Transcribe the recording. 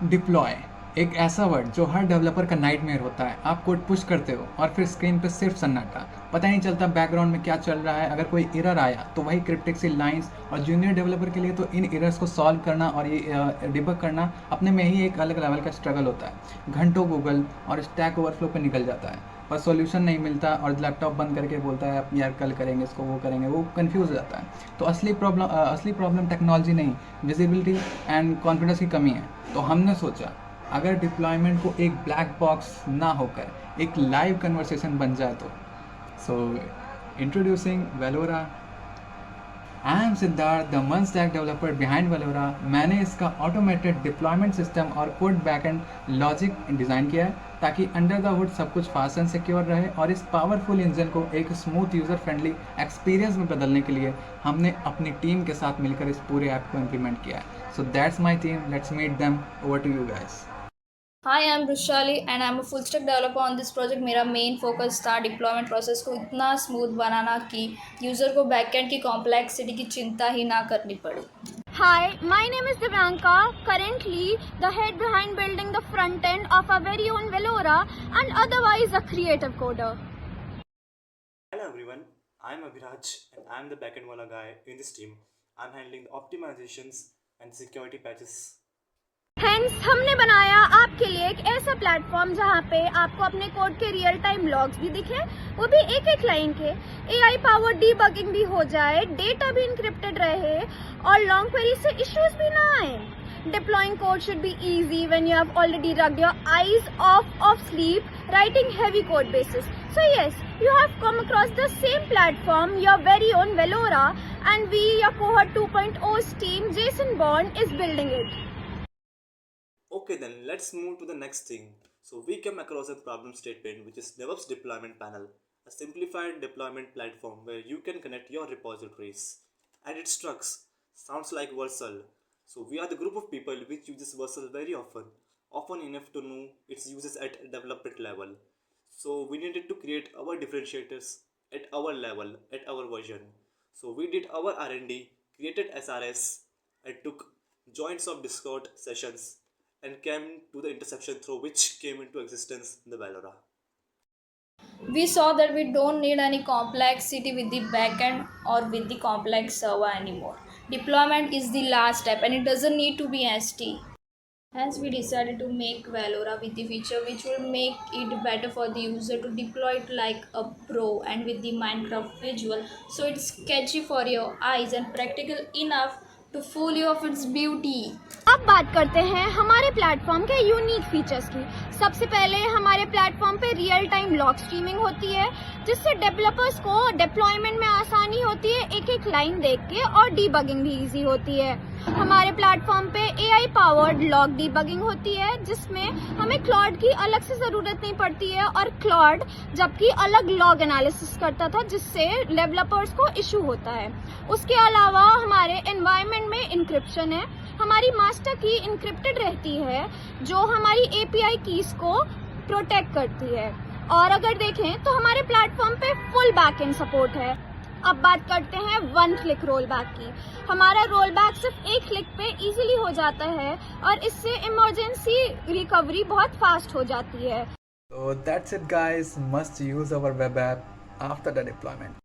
Deploy एक ऐसा word जो हर डेवलपर का नाइटमेयर होता है। आप कोड पुश करते हो और फिर स्क्रीन पे सिर्फ सन्नाटा, पता नहीं चलता बैकग्राउंड में क्या चल रहा है। अगर कोई एरर आया तो वही क्रिप्टिक सी लाइंस, और जूनियर डेवलपर के लिए तो इन एरर्स को सॉल्व करना और ये डिबग करना अपने में ही एक अलग लेवल का स्ट्रगल होता है। घंटों गूगल और स्टैक ओवरफ्लो पे निकल जाता है, पर सॉल्यूशन नहीं मिलता और लैपटॉप बंद करके बोलता है यार कल करेंगे इसको, वो करेंगे, वो कंफ्यूज हो जाता है। तो असली प्रॉब्लम टेक्नोलॉजी नहीं, विजिबिलिटी एंड कॉन्फिडेंस की कमी है। तो हमने सोचा अगर डिप्लॉयमेंट को एक ब्लैक बॉक्स ना होकर एक लाइव कन्वर्सेशन बन जाए तो। So introducing Velora. I am Siddharth, the one stack developer behind Velora. मैंने इसका ऑटोमेटेड डिप्लॉयमेंट सिस्टम और कोड बैकएंड लॉजिक डिज़ाइन किया है ताकि अंडर द हुड सब कुछ फास्ट एंड सिक्योर रहे। और इस पावरफुल इंजन को एक स्मूथ यूज़र फ्रेंडली एक्सपीरियंस में बदलने के लिए हमने अपनी टीम के साथ मिलकर इस पूरे ऐप को इम्प्लीमेंट किया है। So that's my team, let's meet them. Over to you guys. Hi, I am Rushali and I am a full stack developer on this project. मेरा मेन फोकस था डिप्लॉयमेंट प्रोसेस को इतना स्मूथ बनाना कि user को backend की complexity की चिंता ही ना करनी पड़े। Hi, my name is Divyanka, currently the head behind building the front end of our very own Velora and otherwise a creative coder. Hello everyone, I'm Abhiraj and I'm the backend wala guy in this team. I'm handling the optimizations and security patches. Hence, हमने बनाया आपके लिए एक ऐसा platform जहाँ पे आपको अपने कोड के रियल टाइम लॉग्स भी दिखे, वो भी एक एक लाइन के। AI पावर डीबगिंग भी हो जाए, डेटा भी इनक्रिप्टेड रहे और लॉन्ग क्वेरी से इश्यूज भी ना आए। Deploying code should be easy when you have already rugged your eyes off sleep writing heavy code bases. So yes, you have come across the same platform, your very own Velora, and we, your cohort 2.0's team, Jason Bond, is building it. Okay then, let's move to the next thing. So we came across a problem statement which is DevOps Deployment Panel, a simplified deployment platform where you can connect your repositories. And it strucks, sounds like Vercel. So we are the group of people which uses Vercel very often enough to know its uses at development level. So we needed to create our differentiators at our level, at our version. So we did our R&D, created SRS, and took joints of Discord sessions and came to the intersection through which came into existence the Valora. We saw that we don't need any complexity with the backend or with the complex server anymore. Deployment is the last step and it doesn't need to be ST. Hence, we decided to make Valora with the feature which will make it better for the user to deploy it like a pro and with the Minecraft visual, so it's sketchy for your eyes and practical enough to fool you of its beauty. अब बात करते हैं हमारे platform के unique features की। सबसे पहले हमारे प्लेटफॉर्म पे रियल टाइम लॉग स्ट्रीमिंग होती है, जिससे डेवलपर्स को डिप्लॉयमेंट में आसानी होती है, एक एक लाइन देख के, और डीबगिंग भी इजी होती है। हमारे प्लेटफॉर्म पे AI पावर्ड लॉग डीबगिंग होती है, जिसमें हमें क्लॉड की अलग से ज़रूरत नहीं पड़ती है, और क्लॉड जबकि अलग लॉग एनालिसिस करता था जिससे डेवलपर्स को इशू होता है। उसके अलावा हमारे एनवायरनमेंट में इंक्रिप्शन है, हमारी मास्टर की इंक्रिप्टेड रहती है जो हमारी API कीज को प्रोटेक्ट करती है। और अगर देखें तो हमारे प्लेटफॉर्म पे फुल बैकएंड सपोर्ट है। अब बात करते हैं वन क्लिक रोल बैक की। हमारा रोल बैक सिर्फ एक क्लिक पे इजीली हो जाता है और इससे इमरजेंसी रिकवरी बहुत फास्ट हो जाती है। So that's it guys, must use our web app after the deployment.